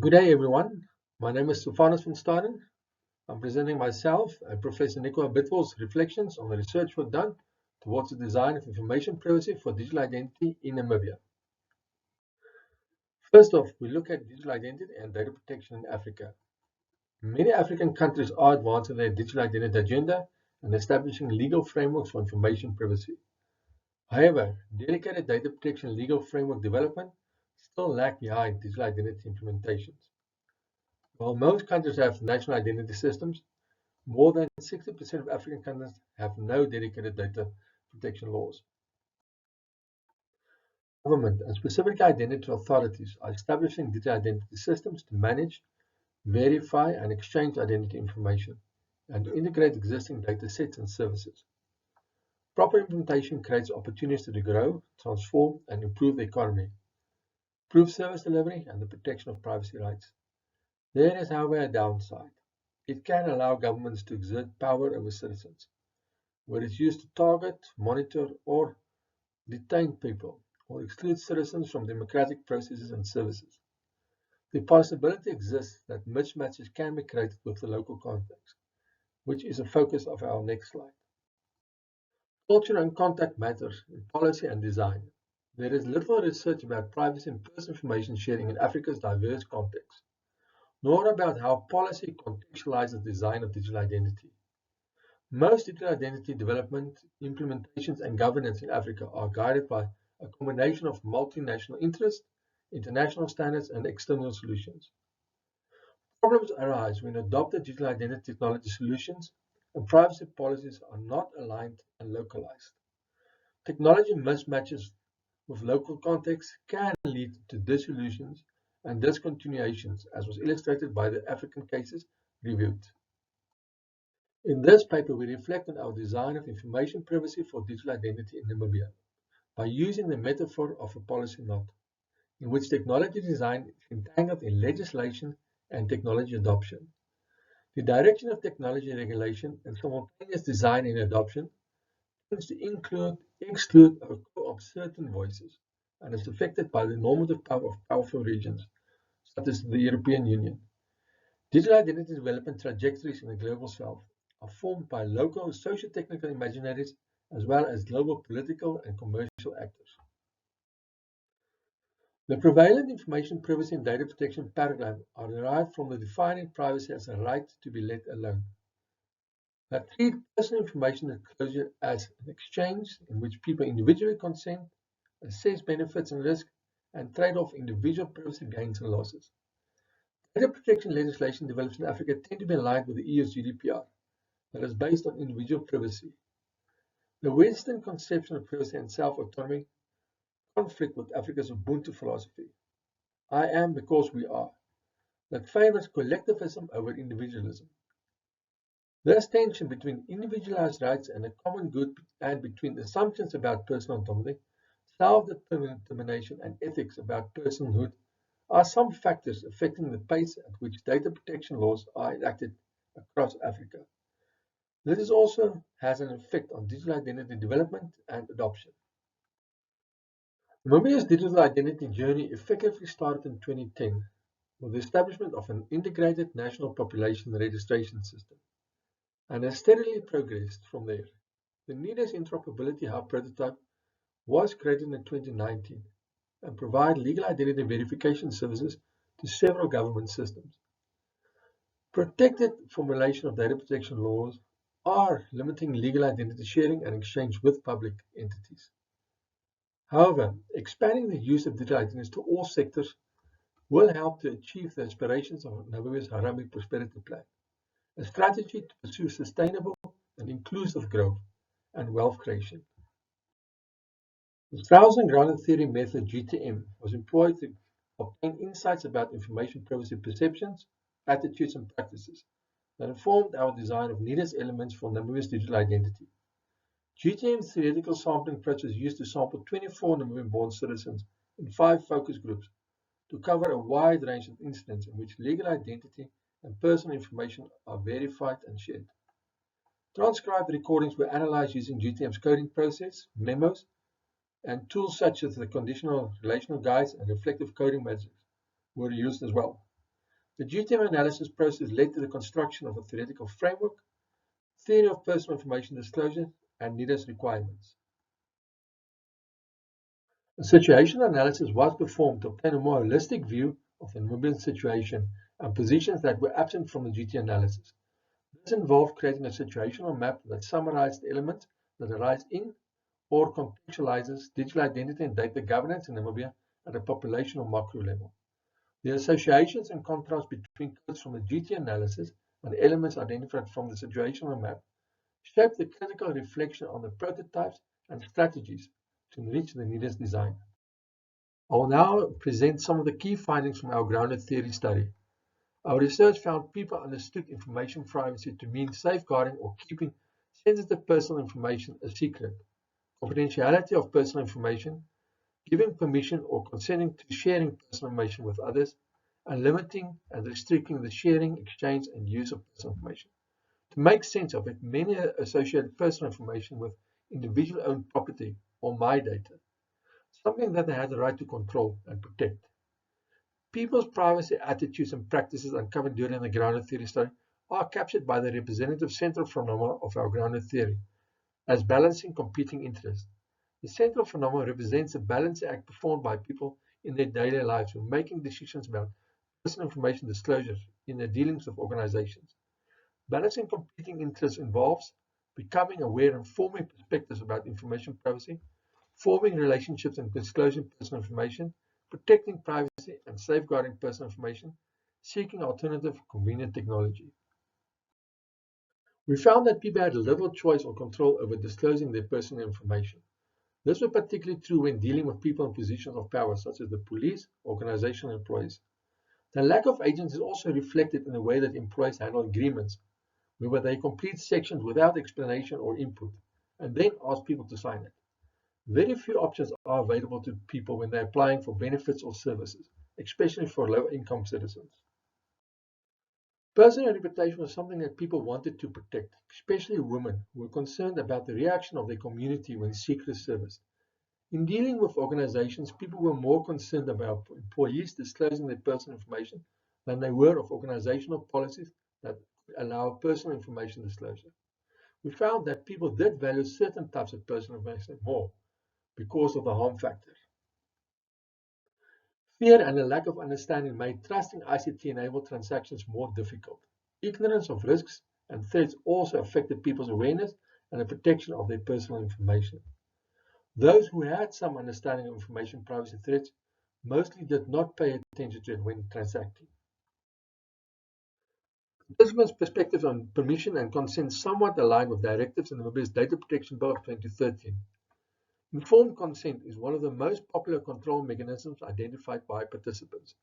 Good day, everyone. My name is Stefanus van Staden. I'm presenting myself and Professor Nicola Bitwell's reflections on the research work done towards the design of information privacy for digital identity in Namibia. First off, we look at digital identity and data protection in Africa. Many African countries are advancing their digital identity agenda and establishing legal frameworks for information privacy. However, dedicated data protection legal framework development still lag behind digital identity implementations. While most countries have national identity systems, more than 60% of African countries have no dedicated data protection laws. Government and specific identity authorities are establishing digital identity systems to manage, verify, and exchange identity information, and to integrate existing data sets and services. Proper implementation creates opportunities to grow, transform, and improve the economy, improve service delivery, and the protection of privacy rights. There is, however, a downside. It can allow governments to exert power over citizens, where it's used to target, monitor, or detain people, or exclude citizens from democratic processes and services. The possibility exists that mismatches can be created with the local context, which is a focus of our next slide. Culture and contact matters in policy and design. There is little research about privacy and personal information sharing in Africa's diverse context, nor about how policy contextualizes the design of digital identity. Most digital identity development, implementations, and governance in Africa are guided by a combination of multinational interests, international standards, and external solutions. Problems arise when adopted digital identity technology solutions and privacy policies are not aligned and localized. Technology mismatches with local contexts can lead to dissolutions and discontinuations, as was illustrated by the African cases reviewed. In this paper, we reflect on our design of information privacy for digital identity in Namibia by using the metaphor of a policy knot, in which technology design is entangled in legislation and technology adoption. The direction of technology regulation and simultaneous design and adoption tends to exclude or co-opt certain voices and is affected by the normative power of powerful regions, such as the European Union. Digital identity development trajectories in the global south are formed by local socio-technical imaginaries as well as global political and commercial actors. The prevalent information privacy and data protection paradigm are derived from the defining privacy as a right to be let alone. That treat personal information disclosure as an exchange in which people individually consent, assess benefits and risks, and trade off individual privacy gains and losses. Data protection legislation developed in Africa tend to be aligned with the EU's GDPR, that is based on individual privacy. The Western conception of privacy and self-autonomy conflict with Africa's Ubuntu philosophy, I am because we are, that favors collectivism over individualism. This tension between individualized rights and a common good and between assumptions about personal autonomy, self-determination, and ethics about personhood are some factors affecting the pace at which data protection laws are enacted across Africa. This also has an effect on digital identity development and adoption. Namibia's digital identity journey effectively started in 2010 with the establishment of an integrated national population registration system and has steadily progressed from there. The NIDA's interoperability hub prototype was created in 2019 and provide legal identity verification services to several government systems. Protected formulation of data protection laws are limiting legal identity sharing and exchange with public entities. However, expanding the use of digital identities to all sectors will help to achieve the aspirations of Namibia's Harambee Prosperity Plan, a strategy to pursue sustainable and inclusive growth and wealth creation. The Strauss Grounded Theory method, GTM, was employed to obtain insights about information privacy perceptions, attitudes, and practices that informed our design of NIDA's elements for Namibia's digital identity. GTM's theoretical sampling approach was used to sample 24 Namibian-born citizens in 5 focus groups to cover a wide range of incidents in which legal identity and personal information are verified and shared. Transcribed recordings were analyzed using GTM's coding process, memos, and tools such as the conditional relational guides and reflective coding methods were used as well. The GTM analysis process led to the construction of a theoretical framework, theory of personal information disclosure, and NIDA's requirements. A situational analysis was performed to obtain a more holistic view of the Namibian situation and positions that were absent from the GT analysis. This involved creating a situational map that summarized the elements that arise in or contextualizes digital identity and data governance in Namibia at a population or macro level. The associations and contrasts between codes from the GT analysis and elements identified from the situational map shape the critical reflection on the prototypes and strategies to enrich the NIDA's design. I will now present some of the key findings from our grounded theory study. Our research found people understood information privacy to mean safeguarding or keeping sensitive personal information a secret, confidentiality of personal information, giving permission or consenting to sharing personal information with others, and limiting and restricting the sharing, exchange, and use of personal information. To make sense of it, many associate personal information with individual-owned property or my data, something that they had the right to control and protect. People's privacy attitudes and practices uncovered during the grounded theory study are captured by the representative central phenomena of our grounded theory as balancing competing interests. The central phenomenon represents a balancing act performed by people in their daily lives when making decisions about personal information disclosures in their dealings with organizations. Balancing competing interests involves becoming aware and forming perspectives about information privacy, forming relationships and disclosing personal information, protecting privacy and safeguarding personal information, seeking alternative convenient technology. We found that people had little choice or control over disclosing their personal information. This was particularly true when dealing with people in positions of power, such as the police, organizational employees. The lack of agency is also reflected in the way that employees handle agreements, where they complete sections without explanation or input, and then ask people to sign it. Very few options are available to people when they're applying for benefits or services, especially for low-income citizens. Personal reputation was something that people wanted to protect, especially women who were concerned about the reaction of their community when secret service. In dealing with organizations, people were more concerned about employees disclosing their personal information than they were of organizational policies that allow personal information disclosure. We found that people did value certain types of personal information more because of the harm factor. Fear and a lack of understanding made trusting ICT-enabled transactions more difficult. Ignorance of risks and threats also affected people's awareness and the protection of their personal information. Those who had some understanding of information privacy threats mostly did not pay attention to it when transacting. Participants' perspectives on permission and consent somewhat align with directives in Namibia's Data Protection Bill of 2013. Informed consent is one of the most popular control mechanisms identified by participants.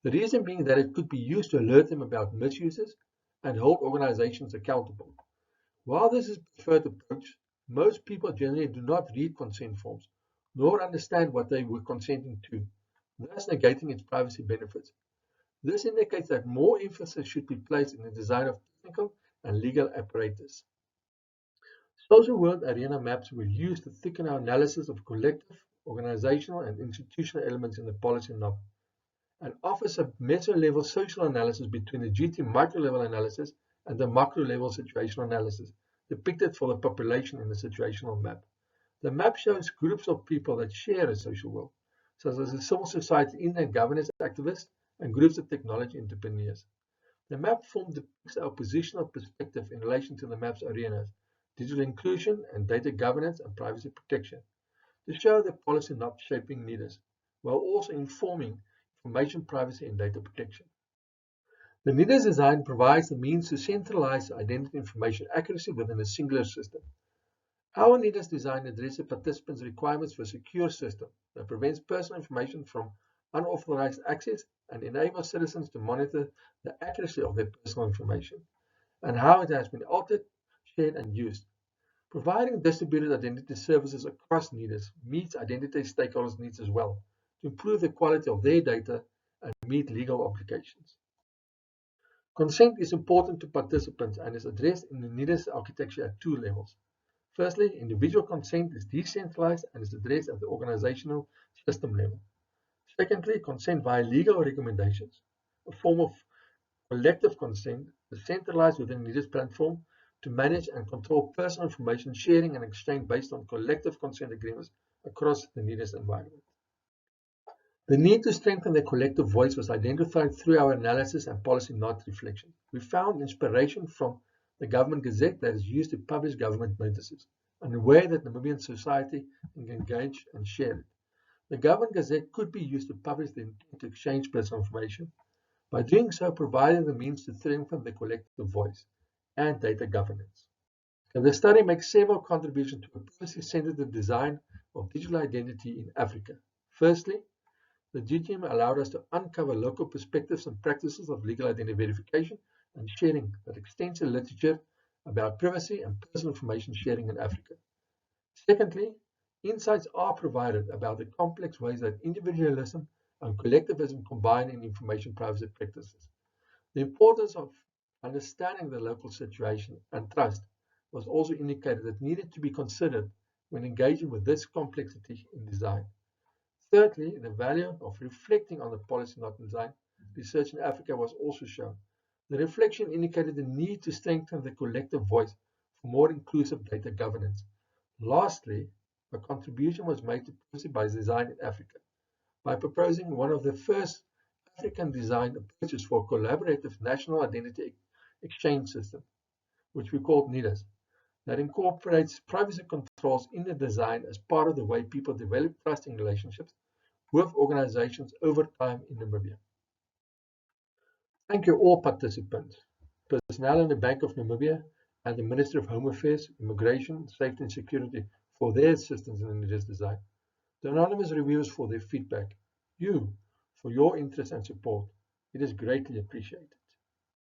The reason being that it could be used to alert them about misuses and hold organizations accountable. While this is a preferred approach, most people generally do not read consent forms, nor understand what they were consenting to, thus negating its privacy benefits. This indicates that more emphasis should be placed in the design of technical and legal apparatus. Social world arena maps were used to thicken our analysis of collective, organizational, and institutional elements in the policy knob, and offers a meso-level social analysis between the GT micro-level analysis and the macro-level situational analysis, depicted for the population in the situational map. The map shows groups of people that share a social world, such as the civil society internet governance activists and groups of technology entrepreneurs. The map form depicts our positional perspective in relation to the map's arenas, digital inclusion and data governance and privacy protection, to show the policy knob shaping NIDAs, while also informing information privacy and data protection. The NIDA's design provides the means to centralize identity information accuracy within a singular system. Our NIDA's design addresses participants' requirements for a secure system that prevents personal information from unauthorized access and enables citizens to monitor the accuracy of their personal information and how it has been altered, shared, and used. Providing distributed identity services across NIDAs meets identity stakeholders' needs as well, to improve the quality of their data and meet legal obligations. Consent is important to participants and is addressed in the NIDA's architecture at two levels. Firstly, individual consent is decentralized and is addressed at the organizational system level. Secondly, consent via legal recommendations, a form of Collective consent is centralized within NIDA's platform to manage and control personal information sharing and exchange based on collective consent agreements across the NIDA's environment. The need to strengthen the collective voice was identified through our analysis and policy note reflection. We found inspiration from the Government Gazette that is used to publish government notices, and a way that Namibian society can engage and share it. The Government Gazette could be used to publish the intent to exchange personal information. By doing so, provided the means to strengthen the collective voice and data governance. And the study makes several contributions to a policy-centered design of digital identity in Africa. Firstly, the GTM allowed us to uncover local perspectives and practices of legal identity verification and sharing that extensive literature about privacy and personal information sharing in Africa. Secondly, insights are provided about the complex ways that individualism and collectivism combine in information privacy practices. The importance of understanding the local situation and trust was also indicated that needed to be considered when engaging with this complexity in design. Thirdly, the value of reflecting on the policy not design research in Africa was also shown. The reflection indicated the need to strengthen the collective voice for more inclusive data governance. Lastly, a contribution was made to policy-based design in Africa by proposing one of the first African-designed approaches for a collaborative national identity exchange system, which we called NIDAS, that incorporates privacy controls in the design as part of the way people develop trusting relationships with organizations over time in Namibia. Thank you all participants, personnel in the Bank of Namibia and the Ministry of Home Affairs, Immigration, Safety and Security for their assistance in the NIDAS design. The anonymous reviewers for their feedback. You for your interest and support. It is greatly appreciated.